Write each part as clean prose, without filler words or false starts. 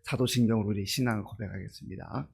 사도신경으로 우리 신앙을 고백하겠습니다.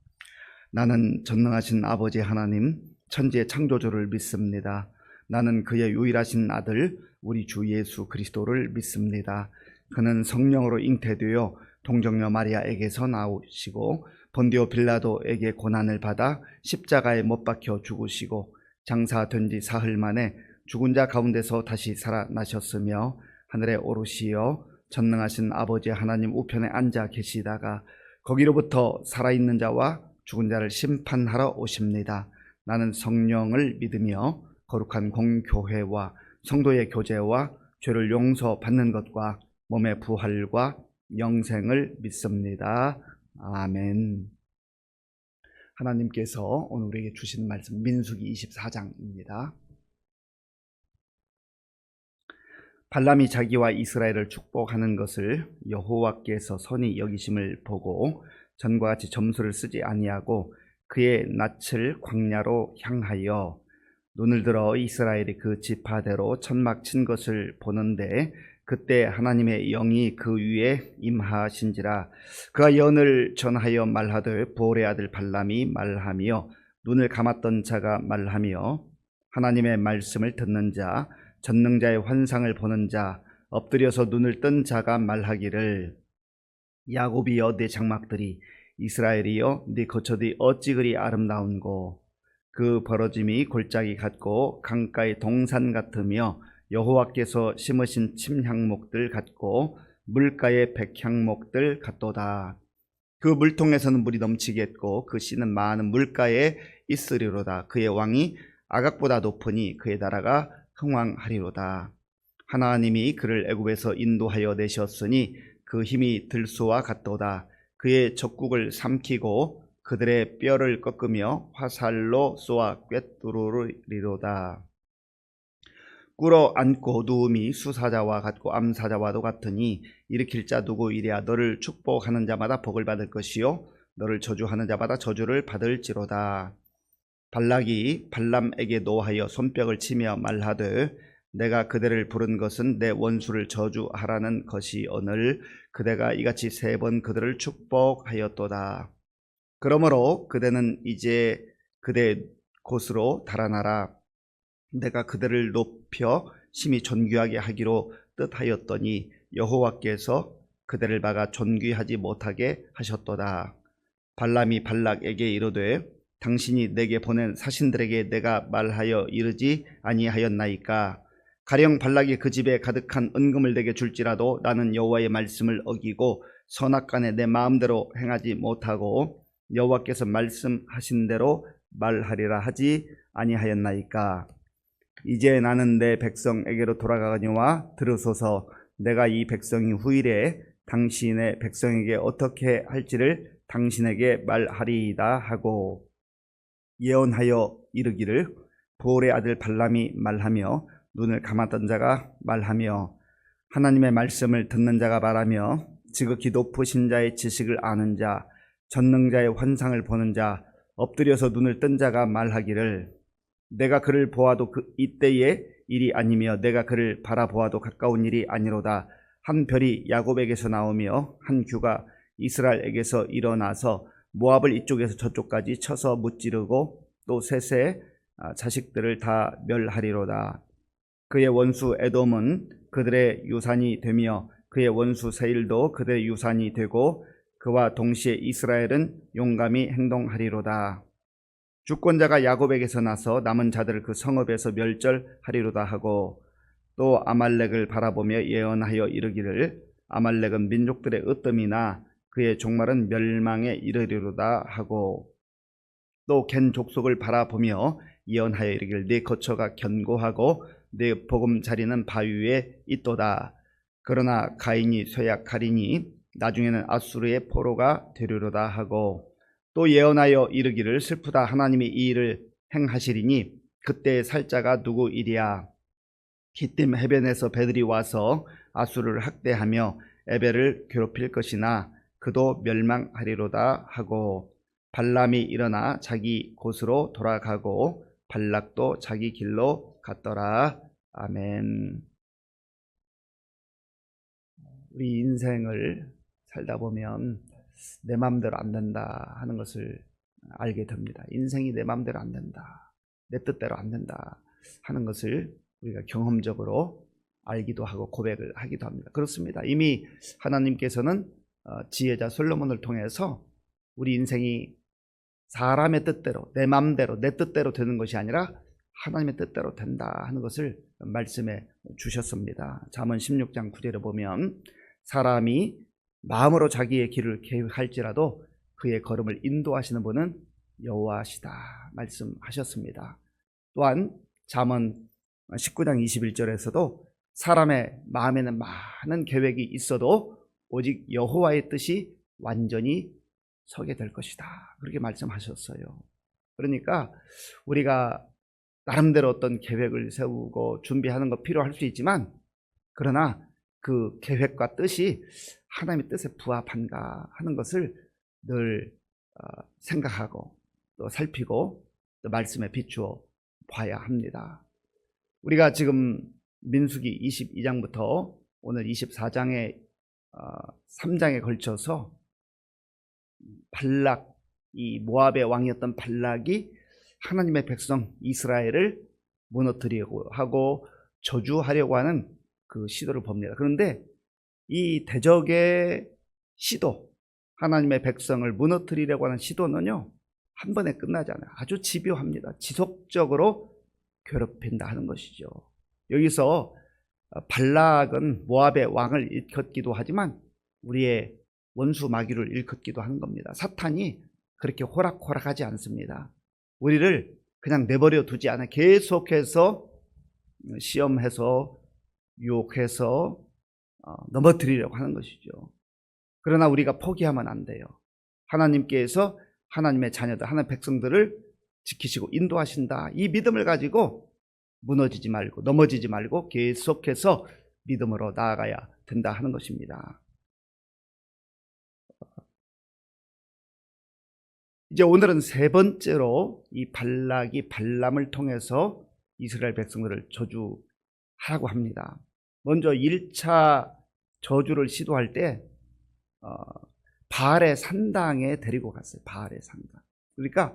나는 전능하신 아버지 하나님, 천지의 창조주를 믿습니다. 나는 그의 유일하신 아들 우리 주 예수 그리스도를 믿습니다. 그는 성령으로 잉태되어 동정녀 마리아에게서 나오시고 본디오 빌라도에게 고난을 받아 십자가에 못 박혀 죽으시고 장사된 지 사흘 만에 죽은 자 가운데서 다시 살아나셨으며 하늘에 오르시어 전능하신 아버지 하나님 우편에 앉아 계시다가 거기로부터 살아있는 자와 죽은 자를 심판하러 오십니다. 나는 성령을 믿으며 거룩한 공교회와 성도의 교제와 죄를 용서받는 것과 몸의 부활과 영생을 믿습니다. 아멘. 하나님께서 오늘 우리에게 주신 말씀 민수기 24장입니다. 발람이 자기와 이스라엘을 축복하는 것을 여호와께서 선히 여기심을 보고 전과 같이 점수를 쓰지 아니하고 그의 낯을 광야로 향하여 눈을 들어 이스라엘이 그 지파대로 천막 친 것을 보는데 그때 하나님의 영이 그 위에 임하신지라. 그가 예언을 전하여 말하되 보올의 아들 발람이 말하며 눈을 감았던 자가 말하며 하나님의 말씀을 듣는 자 전능자의 환상을 보는 자 엎드려서 눈을 뜬 자가 말하기를 야곱이여 네 장막들이 이스라엘이여 네 거처들이 어찌 그리 아름다운고 그 벌어짐이 골짜기 같고 강가의 동산 같으며 여호와께서 심으신 침향목들 같고 물가의 백향목들 같도다. 그 물통에서는 물이 넘치겠고 그 씨는 많은 물가에 있으리로다. 그의 왕이 아각보다 높으니 그의 나라가 흥왕하리로다. 하나님이 그를 애굽에서 인도하여 내셨으니 그 힘이 들소와 같도다. 그의 적국을 삼키고 그들의 뼈를 꺾으며 화살로 쏘아 꿰뚫으리로다. 꿇어 앉고 누움이 수사자와 같고 암사자와도 같으니 일으킬 자 누구이랴. 너를 축복하는 자마다 복을 받을 것이요 너를 저주하는 자마다 저주를 받을지로다. 발락이 발람에게 노하여 손뼉을 치며 말하되 내가 그대를 부른 것은 내 원수를 저주하라는 것이오늘 그대가 이같이 3번 그들을 축복하였도다. 그러므로 그대는 이제 그대 곳으로 달아나라. 내가 그들을 높여 심히 존귀하게 하기로 뜻하였더니 여호와께서 그대를 막아 존귀하지 못하게 하셨도다. 발람이 발락에게 이르되 당신이 내게 보낸 사신들에게 내가 말하여 이르지 아니하였나이까. 가령 발락이 그 집에 가득한 은금을 내게 줄지라도 나는 여호와의 말씀을 어기고 선악간에 내 마음대로 행하지 못하고 여호와께서 말씀하신 대로 말하리라 하지 아니하였나이까. 이제 나는 내 백성에게로 돌아가거니와 들으소서. 내가 이 백성이 후일에 당신의 백성에게 어떻게 할지를 당신에게 말하리이다 하고 예언하여 이르기를 보올의 아들 발람이 말하며 눈을 감았던 자가 말하며 하나님의 말씀을 듣는 자가 말하며 지극히 높으신 자의 지식을 아는 자 전능자의 환상을 보는 자 엎드려서 눈을 뜬 자가 말하기를 내가 그를 보아도 이때의 일이 아니며 내가 그를 바라보아도 가까운 일이 아니로다. 한 별이 야곱에게서 나오며 한 규가 이스라엘에게서 일어나서 모압을 이쪽에서 저쪽까지 쳐서 무찌르고 또 셋의 자식들을 다 멸하리로다. 그의 원수 에돔은 그들의 유산이 되며 그의 원수 세일도 그들의 유산이 되고 그와 동시에 이스라엘은 용감히 행동하리로다. 주권자가 야곱에게서 나서 남은 자들을 그 성읍에서 멸절하리로다 하고 또 아말렉을 바라보며 예언하여 이르기를 아말렉은 민족들의 으뜸이나 그의 종말은 멸망에 이르리로다 하고 또 겐 족속을 바라보며 예언하여 이르기를 네 거처가 견고하고 네 보금자리는 바위 위에 있도다. 그러나 가인이 쇠약하리니 나중에는 아수르의 포로가 되리로다 하고 또 예언하여 이르기를 슬프다. 하나님이 이 일을 행하시리니 그때의 살자가 누구이랴. 기띔 해변에서 배들이 와서 아수르를 학대하며 에벨을 괴롭힐 것이나 그도 멸망하리로다 하고 발람이 일어나 자기 곳으로 돌아가고 발락도 자기 길로 갔더라. 아멘. 우리 인생을 살다 보면 내 마음대로 안 된다 하는 것을 알게 됩니다. 인생이 내 마음대로 안 된다, 내 뜻대로 안 된다 하는 것을 우리가 경험적으로 알기도 하고 고백을 하기도 합니다. 그렇습니다. 이미 하나님께서는 지혜자 솔로몬을 통해서 우리 인생이 사람의 뜻대로, 내 마음대로, 내 뜻대로 되는 것이 아니라 하나님의 뜻대로 된다 하는 것을 말씀해 주셨습니다. 잠언 16장 9절에 보면 사람이 마음으로 자기의 길을 계획할지라도 그의 걸음을 인도하시는 분은 여호와시다 말씀하셨습니다. 또한 잠언 19장 21절에서도 사람의 마음에는 많은 계획이 있어도 오직 여호와의 뜻이 완전히 서게 될 것이다 그렇게 말씀하셨어요. 그러니까 우리가 나름대로 어떤 계획을 세우고 준비하는 거 필요할 수 있지만 그러나 그 계획과 뜻이 하나님의 뜻에 부합한가 하는 것을 늘 생각하고 또 살피고 또 말씀에 비추어 봐야 합니다. 우리가 지금 민수기 22장부터 오늘 24장의 3장에 걸쳐서 발락, 이 모압의 왕이었던 발락이 하나님의 백성 이스라엘을 무너뜨리려고 하고 저주하려고 하는 그 시도를 봅니다. 그런데 이 대적의 시도, 하나님의 백성을 무너뜨리려고 하는 시도는요, 한 번에 끝나지 않아요. 아주 집요합니다. 지속적으로 괴롭힌다 하는 것이죠. 여기서 발락은 모압의 왕을 일컫기도 하지만 우리의 원수 마귀를 일컫기도 하는 겁니다. 사탄이 그렇게 호락호락하지 않습니다. 우리를 그냥 내버려 두지 않아 계속해서 시험해서 유혹해서 넘어뜨리려고 하는 것이죠. 그러나 우리가 포기하면 안 돼요. 하나님께서 하나님의 자녀들, 하나님의 백성들을 지키시고 인도하신다. 이 믿음을 가지고 무너지지 말고 넘어지지 말고 계속해서 믿음으로 나아가야 된다 하는 것입니다. 이제 오늘은 세 번째로 이 발락이 발람을 통해서 이스라엘 백성들을 저주하라고 합니다. 먼저 1차 저주를 시도할 때 바알의 산당에 데리고 갔어요. 바알의 산당. 그러니까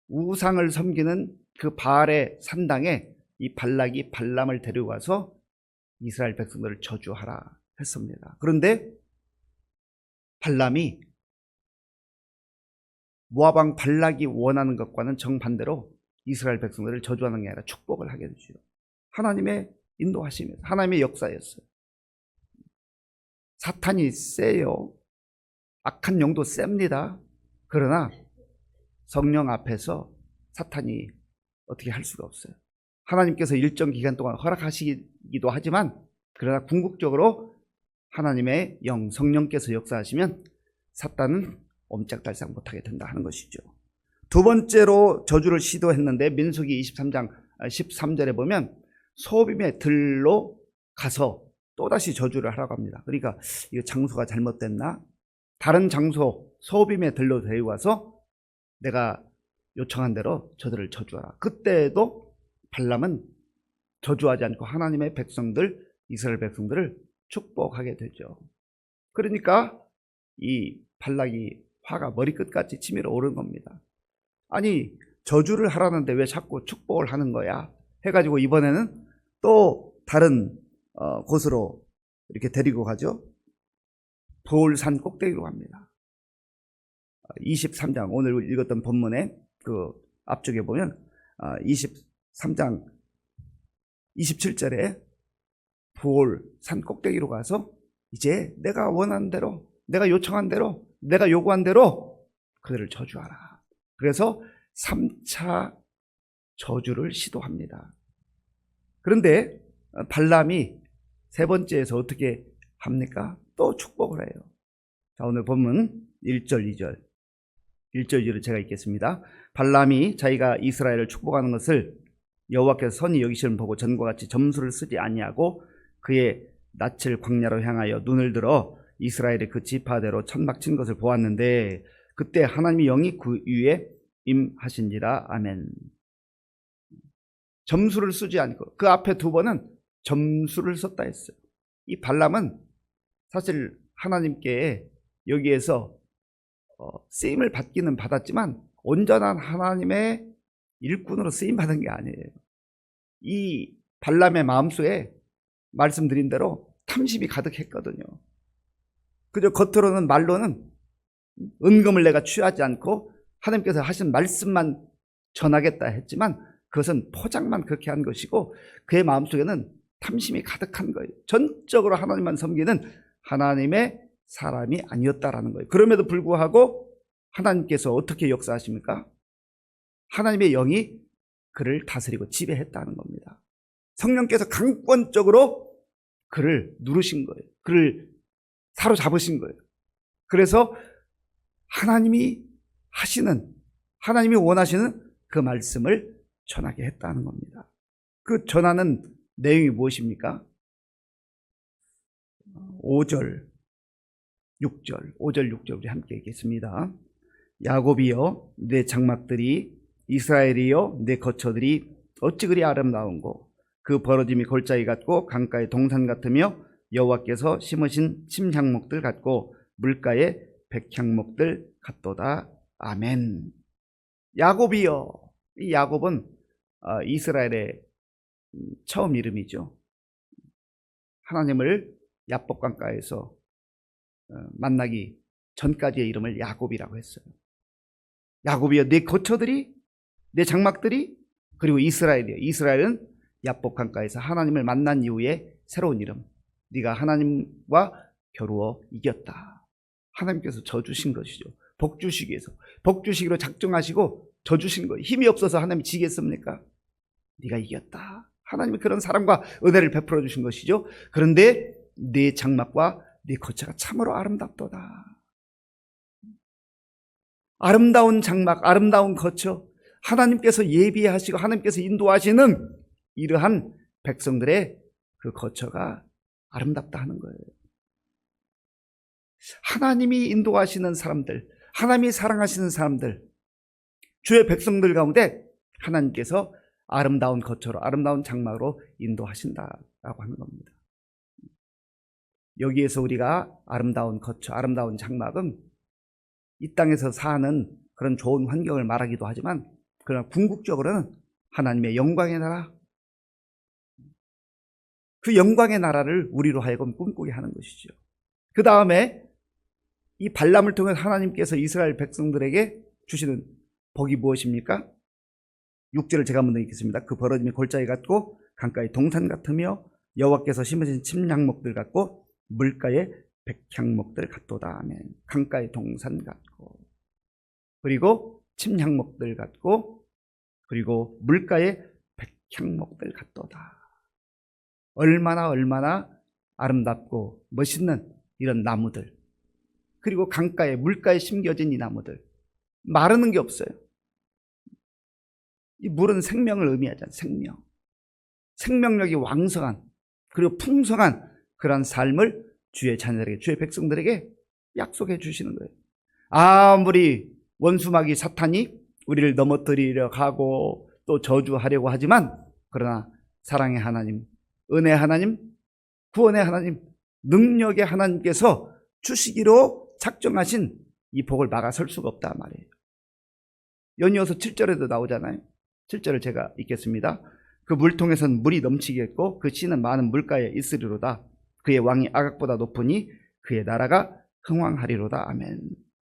우상을 섬기는 그 바알의 산당에 이 발락이 발람을 데리고 가서 이스라엘 백성들을 저주하라 했습니다. 그런데 발람이 모압 왕 발락이 원하는 것과는 정반대로 이스라엘 백성들을 저주하는 게 아니라 축복을 하게 되죠. 하나님의 인도하심에서, 하나님의 역사였어요. 사탄이 세요. 악한 영도 셉니다. 그러나 성령 앞에서 사탄이 어떻게 할 수가 없어요. 하나님께서 일정 기간 동안 허락하시기도 하지만 그러나 궁극적으로 하나님의 영, 성령께서 역사하시면 사탄은 옴짝달싹 못하게 된다 하는 것이죠. 두 번째로 저주를 시도했는데 민수기 23장 13절에 보면 소빔의 들로 가서 또다시 저주를 하라고 합니다. 그러니까 이 장소가 잘못됐나? 다른 장소 소빔의 들로 데리고 와서 내가 요청한 대로 저들을 저주하라. 그때도 발람은 저주하지 않고 하나님의 백성들, 이스라엘 백성들을 축복하게 되죠. 그러니까 이 발락이 화가 머리끝까지 치밀어 오른 겁니다. 아니 저주를 하라는데 왜 자꾸 축복을 하는 거야 해가지고 이번에는 또 다른 곳으로 이렇게 데리고 가죠. 부올산 꼭대기로 갑니다. 23장 오늘 읽었던 본문의 그 앞쪽에 보면 23장 27절에 부올산 꼭대기로 가서 이제 내가 원하는 대로, 내가 요청한 대로, 내가 요구한 대로 그들을 저주하라. 그래서 3차 저주를 시도합니다. 그런데 발람이 세 번째에서 어떻게 합니까? 또 축복을 해요. 자, 오늘 본문 1절 2절 1절 2절을 제가 읽겠습니다. 발람이 자기가 이스라엘을 축복하는 것을 여호와께서 선히 여기시는 보고 전과 같이 점수를 쓰지 아니하고 그의 낯을 광야로 향하여 눈을 들어 이스라엘의 그 지파대로 천막 친 것을 보았는데 그때 하나님의 영이 그 위에 임하신지라. 아멘. 점수를 쓰지 않고 그 앞에 두 번은 점수를 썼다 했어요. 이 발람은 사실 하나님께 여기에서 쓰임을 받기는 받았지만 온전한 하나님의 일꾼으로 쓰임 받은 게 아니에요. 이 발람의 마음속에 말씀드린 대로 탐심이 가득했거든요. 그저 겉으로는 말로는 은금을 내가 취하지 않고 하나님께서 하신 말씀만 전하겠다 했지만 그것은 포장만 그렇게 한 것이고 그의 마음속에는 탐심이 가득한 거예요. 전적으로 하나님만 섬기는 하나님의 사람이 아니었다라는 거예요. 그럼에도 불구하고 하나님께서 어떻게 역사하십니까? 하나님의 영이 그를 다스리고 지배했다는 겁니다. 성령께서 강권적으로 그를 누르신 거예요. 그를 사로잡으신 거예요. 그래서 하나님이 원하시는 그 말씀을 전하게 했다는 겁니다. 그 전하는 내용이 무엇입니까? 5절, 6절 우리 함께 읽겠습니다. 야곱이여 내 장막들이, 이스라엘이여 내 거처들이 어찌 그리 아름다운고, 그 벌어짐이 골짜기 같고 강가의 동산 같으며 여호와께서 심으신 침향목들 같고 물가의 백향목들 같도다. 아멘. 야곱이여. 이 야곱은 이스라엘의 처음 이름이죠. 하나님을 야복 강가에서 만나기 전까지의 이름을 야곱이라고 했어요. 야곱이여 내 거처들이, 내 장막들이, 그리고 이스라엘이여. 이스라엘은 야복 강가에서 하나님을 만난 이후에 새로운 이름. 네가 하나님과 겨루어 이겼다. 하나님께서 저 주신 것이죠. 복 주시기 위해서. 복 주시기로 작정하시고 저 주신 거예요. 힘이 없어서 하나님이 지겠습니까? 네가 이겼다. 하나님이 그런 사랑과 은혜를 베풀어 주신 것이죠. 그런데 네 장막과 네 거처가 참으로 아름답도다. 아름다운 장막, 아름다운 거처, 하나님께서 예비하시고 하나님께서 인도하시는 이러한 백성들의 그 거처가 아름답다 하는 거예요. 하나님이 인도하시는 사람들, 하나님이 사랑하시는 사람들, 주의 백성들 가운데 하나님께서 아름다운 거처로, 아름다운 장막으로 인도하신다라고 하는 겁니다. 여기에서 우리가 아름다운 거처, 아름다운 장막은 이 땅에서 사는 그런 좋은 환경을 말하기도 하지만, 그러나 궁극적으로는 하나님의 영광의 나라, 그 영광의 나라를 우리로 하여금 꿈꾸게 하는 것이죠. 그 다음에 이 발람을 통해 하나님께서 이스라엘 백성들에게 주시는 복이 무엇입니까? 6절을 제가 한번 더 읽겠습니다. 그 벌어짐이 골짜기 같고 강가의 동산 같으며 여호와께서 심으신 침향목들 같고 물가의 백향목들 같도다. 아멘. 강가의 동산 같고, 그리고 침향목들 같고, 그리고 물가의 백향목들 같도다. 얼마나 아름답고 멋있는 이런 나무들, 그리고 강가에, 물가에 심겨진 이 나무들, 마르는 게 없어요. 이 물은 생명을 의미하잖아요. 생명력이 왕성한, 그리고 풍성한 그런 삶을 주의 자녀들에게, 주의 백성들에게 약속해 주시는 거예요. 아무리 원수마귀 사탄이 우리를 넘어뜨리려 하고 또 저주하려고 하지만, 그러나 사랑의 하나님, 은혜의 하나님, 구원의 하나님, 능력의 하나님께서 주시기로 작정하신 이 복을 막아설 수가 없다 말이에요. 연이어서 7절에도 나오잖아요. 7절을 제가 읽겠습니다. 그 물통에선 물이 넘치겠고 그 씨는 많은 물가에 있으리로다. 그의 왕이 아각보다 높으니 그의 나라가 흥왕하리로다. 아멘.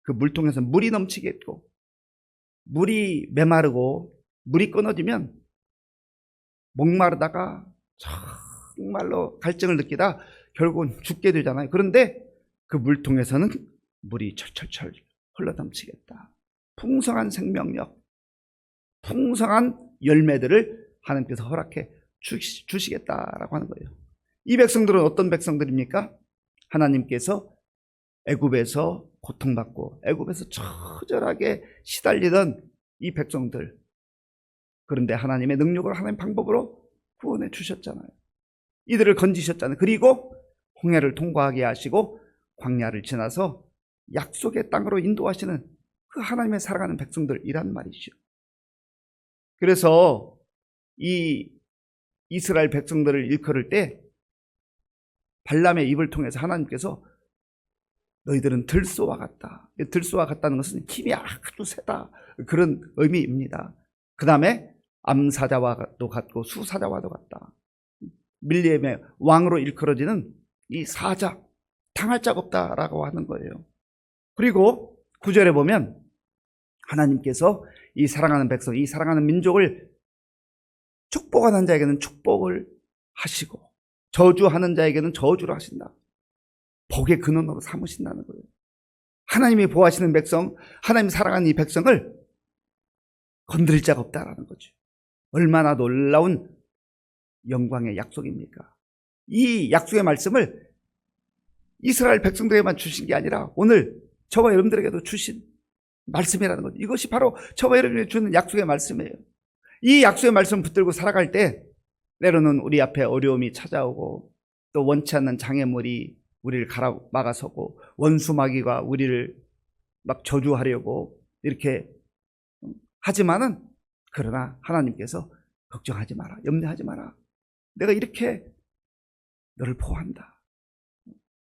그 물통에선 물이 넘치겠고, 물이 메마르고 물이 끊어지면 목마르다가 정말로 갈증을 느끼다 결국은 죽게 되잖아요. 그런데 그 물통에서는 물이 철철철 흘러넘치겠다. 풍성한 생명력, 풍성한 열매들을 하나님께서 허락해 주시겠다라고 하는 거예요. 이 백성들은 어떤 백성들입니까? 하나님께서 애굽에서 고통받고 애굽에서 처절하게 시달리던 이 백성들, 그런데 하나님의 능력으로, 하나님의 방법으로 구원해 주셨잖아요. 이들을 건지셨잖아요. 그리고 홍해를 통과하게 하시고 광야를 지나서 약속의 땅으로 인도하시는 그 하나님의 사랑하는 백성들이란 말이죠. 그래서 이 이스라엘 백성들을 일컬을 때 발람의 입을 통해서 하나님께서 너희들은 들소와 같다. 들소와 같다는 것은 힘이 아주 세다. 그런 의미입니다. 그 다음에 암사자와도 같고 수사자와도 같다. 밀리엠의 왕으로 일컬어지는 이 사자, 당할 자가 없다라고 하는 거예요. 그리고 9절에 보면 하나님께서 이 사랑하는 백성, 이 사랑하는 민족을 축복하는 자에게는 축복을 하시고 저주하는 자에게는 저주를 하신다. 복의 근원으로 삼으신다는 거예요. 하나님이 보호하시는 백성, 하나님이 사랑하는 이 백성을 건드릴 자가 없다라는 거죠. 얼마나 놀라운 영광의 약속입니까? 이 약속의 말씀을 이스라엘 백성들에게만 주신 게 아니라 오늘 저와 여러분들에게도 주신 말씀이라는 거죠. 이것이 바로 저와 여러분에게 주는 약속의 말씀이에요. 이 약속의 말씀을 붙들고 살아갈 때 때로는 우리 앞에 어려움이 찾아오고 또 원치 않는 장애물이 우리를 막아서고 원수마귀가 우리를 막 저주하려고 이렇게 하지만은 그러나 하나님께서 걱정하지 마라, 염려하지 마라. 내가 이렇게 너를 보호한다.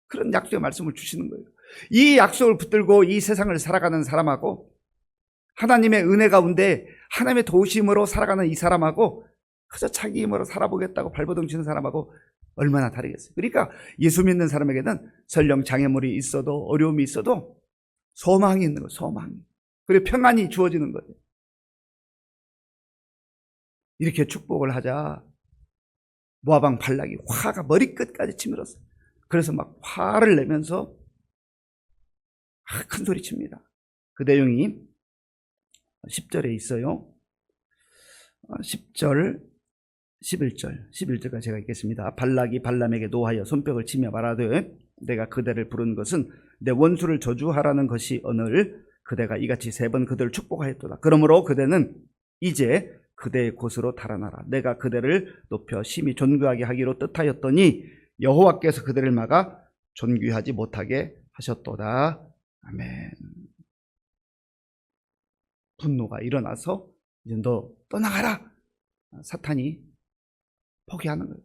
그런 약속의 말씀을 주시는 거예요. 이 약속을 붙들고 이 세상을 살아가는 사람하고 하나님의 은혜 가운데 하나님의 도우심으로 살아가는 이 사람하고 그저 자기 힘으로 살아보겠다고 발버둥 치는 사람하고 얼마나 다르겠어요. 그러니까 예수 믿는 사람에게는 설령 장애물이 있어도 어려움이 있어도 소망이 있는 거예요. 소망이. 그리고 평안이 주어지는 거예요. 이렇게 축복을 하자 모압 왕 발락이 화가 머리끝까지 치밀었어요. 그래서 막 화를 내면서 큰 소리 칩니다. 그 내용이 10절에 있어요. 10절, 11절까지 제가 읽겠습니다. 발락이 발람에게 노하여 손뼉을 치며 말하되 내가 그대를 부른 것은 내 원수를 저주하라는 것이 오늘 그대가 이같이 3번 그대를 축복하였도다. 그러므로 그대는 이제 그대의 곳으로 달아나라. 내가 그대를 높여 심히 존귀하게 하기로 뜻하였더니 여호와께서 그대를 막아 존귀하지 못하게 하셨도다. 아멘. 분노가 일어나서 이제 너 떠나가라. 사탄이 포기하는 거예요.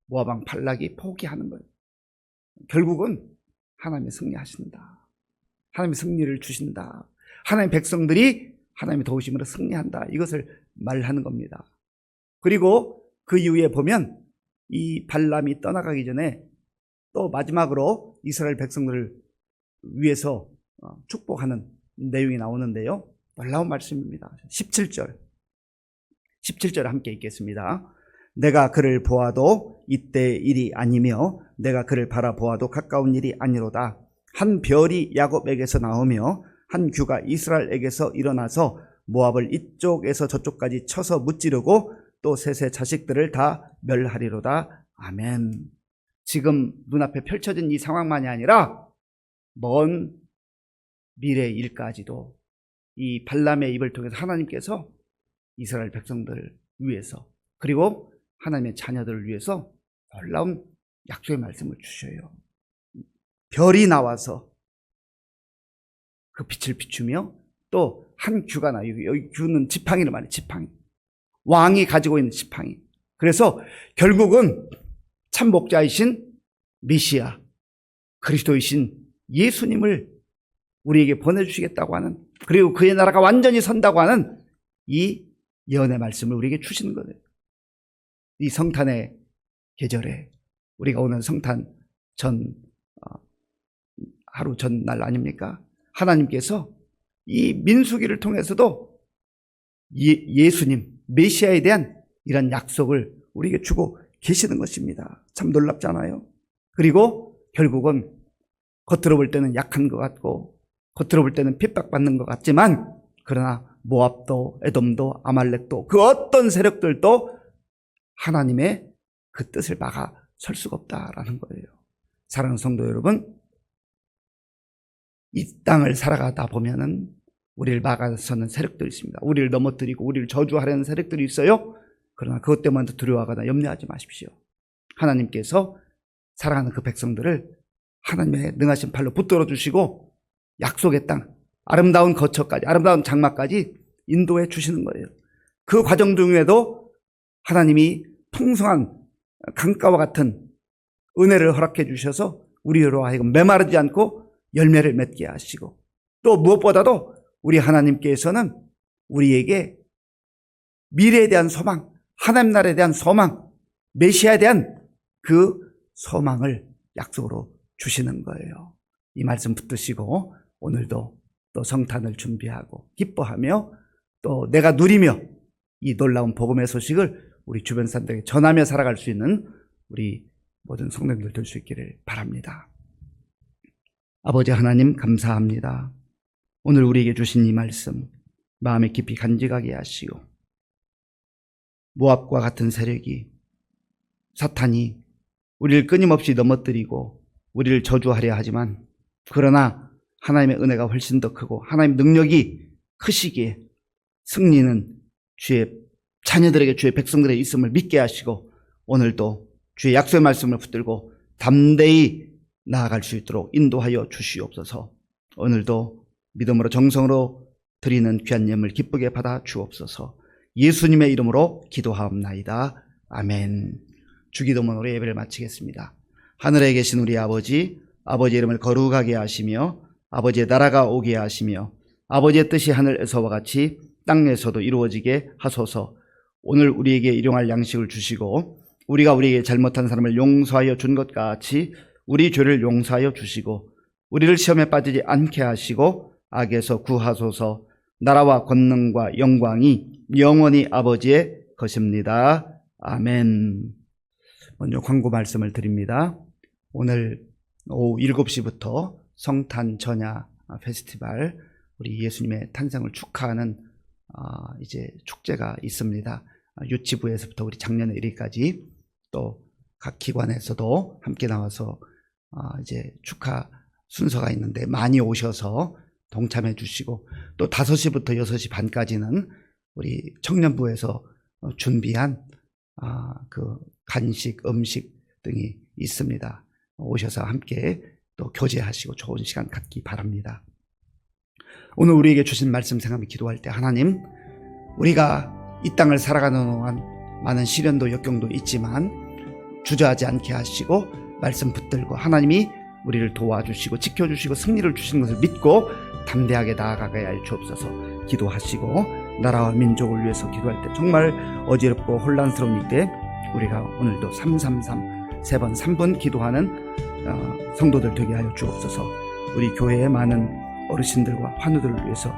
모압 왕 발락이 포기하는 거예요. 결국은 하나님이 승리하신다. 하나님이 승리를 주신다. 하나님의 백성들이 하나님의 도우심으로 승리한다. 이것을 말하는 겁니다. 그리고 그 이후에 보면 이 발람이 떠나가기 전에 또 마지막으로 이스라엘 백성들을 위해서 축복하는 내용이 나오는데요. 놀라운 말씀입니다. 17절 함께 읽겠습니다. 내가 그를 보아도 이때 일이 아니며 내가 그를 바라보아도 가까운 일이 아니로다. 한 별이 야곱에게서 나오며 한 규가 이스라엘에게서 일어나서 모압을 이쪽에서 저쪽까지 쳐서 무찌르고 또 셋의 자식들을 다 멸하리로다. 아멘. 지금 눈앞에 펼쳐진 이 상황만이 아니라 먼 미래의 일까지도 이 발람의 입을 통해서 하나님께서 이스라엘 백성들을 위해서 그리고 하나님의 자녀들을 위해서 놀라운 약속의 말씀을 주셔요. 별이 나와서 그 빛을 비추며 또 한 규가 나요. 여기 규는 지팡이를 말해요. 지팡이. 왕이 가지고 있는 지팡이. 그래서 결국은 참 목자이신 메시아 그리스도이신 예수님을 우리에게 보내주시겠다고 하는, 그리고 그의 나라가 완전히 선다고 하는 이 예언의 말씀을 우리에게 주시는 거예요. 이 성탄의 계절에 우리가 오늘 성탄 하루 전날 아닙니까? 하나님께서 이 민수기를 통해서도 예수님 메시아에 대한 이런 약속을 우리에게 주고 계시는 것입니다. 참 놀랍잖아요. 그리고 결국은 겉으로 볼 때는 약한 것 같고 겉으로 볼 때는 핍박받는 것 같지만 그러나 모압도 에돔도 아말렉도 그 어떤 세력들도 하나님의 그 뜻을 막아 설 수가 없다라는 거예요. 사랑하는 성도 여러분, 이 땅을 살아가다 보면은 우리를 막아서는 세력들이 있습니다. 우리를 넘어뜨리고 우리를 저주하려는 세력들이 있어요. 그러나 그것 때문에 두려워하거나 염려하지 마십시오. 하나님께서 사랑하는 그 백성들을 하나님의 능하신 팔로 붙들어 주시고 약속의 땅, 아름다운 거처까지, 아름다운 장막까지 인도해 주시는 거예요. 그 과정 중에도 하나님이 풍성한 강가와 같은 은혜를 허락해 주셔서 우리로 하여금 메마르지 않고 열매를 맺게 하시고, 또 무엇보다도 우리 하나님께서는 우리에게 미래에 대한 소망, 하나님 나라에 대한 소망, 메시아에 대한 그 소망을 약속으로 주시는 거예요. 이 말씀 붙드시고 오늘도 또 성탄을 준비하고 기뻐하며 또 내가 누리며 이 놀라운 복음의 소식을 우리 주변 사람들에게 전하며 살아갈 수 있는 우리 모든 성도님들 될 수 있기를 바랍니다. 아버지 하나님 감사합니다. 오늘 우리에게 주신 이 말씀 마음에 깊이 간직하게 하시고, 모압과 같은 세력이, 사탄이 우리를 끊임없이 넘어뜨리고 우리를 저주하려 하지만, 그러나 하나님의 은혜가 훨씬 더 크고 하나님의 능력이 크시기에 승리는 주의 자녀들에게, 주의 백성들에게 있음을 믿게 하시고, 오늘도 주의 약속의 말씀을 붙들고 담대히 나아갈 수 있도록 인도하여 주시옵소서. 오늘도 믿음으로 정성으로 드리는 귀한 예물 기쁘게 받아 주옵소서. 예수님의 이름으로 기도하옵나이다. 아멘. 주기도문으로 예배를 마치겠습니다. 하늘에 계신 우리 아버지, 아버지의 이름을 거룩하게 하시며 아버지의 나라가 오게 하시며 아버지의 뜻이 하늘에서와 같이 땅에서도 이루어지게 하소서. 오늘 우리에게 일용할 양식을 주시고 우리가 우리에게 잘못한 사람을 용서하여 준 것 같이 우리 죄를 용서하여 주시고 우리를 시험에 빠지지 않게 하시고 악에서 구하소서. 나라와 권능과 영광이 영원히 아버지의 것입니다. 아멘. 먼저 광고 말씀을 드립니다. 오늘 오후 7시부터 성탄 전야 페스티벌, 우리 예수님의 탄생을 축하하는 이제 축제가 있습니다. 유치부에서부터 우리 작년 1일까지 또 각 기관에서도 함께 나와서 이제 축하 순서가 있는데 많이 오셔서 동참해 주시고, 또 5시부터 6시 반까지는 우리 청년부에서 준비한 그 간식, 음식 등이 있습니다. 오셔서 함께 또 교제하시고 좋은 시간 갖기 바랍니다. 오늘 우리에게 주신 말씀 생각하며 기도할 때, 하나님, 우리가 이 땅을 살아가는 동안 많은 시련도 역경도 있지만 주저하지 않게 하시고 말씀 붙들고 하나님이 우리를 도와주시고 지켜주시고 승리를 주시는 것을 믿고 담대하게 나아가게 할 주옵소서. 기도하시고 나라와 민족을 위해서 기도할 때 정말 어지럽고 혼란스러운 이때 우리가 오늘도 333 3번 3분 기도하는 성도들 되게 하여 주옵소서. 우리 교회의 많은 어르신들과 환우들을 위해서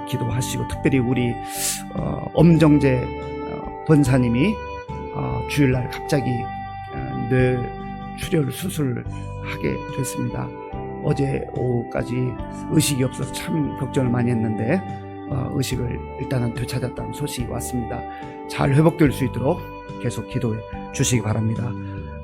기도하시고, 특별히 우리 엄정재 권사님이 주일날 갑자기 뇌 출혈 수술을 하게 됐습니다. 어제 오후까지 의식이 없어서 참 걱정을 많이 했는데 의식을 일단은 되찾았다는 소식이 왔습니다. 잘 회복될 수 있도록 계속 기도해 주시기 바랍니다.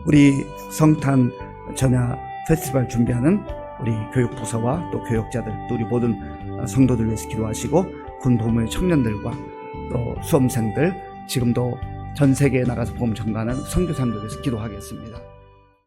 우리 성탄 전야 페스티벌 준비하는 우리 교육부서와 또 교육자들, 또 우리 모든 성도들 위해서 기도하시고, 군복무의 청년들과 또 수험생들, 지금도 전 세계에 나가서 복음 전가하는 선교사님들 위해서 기도하겠습니다.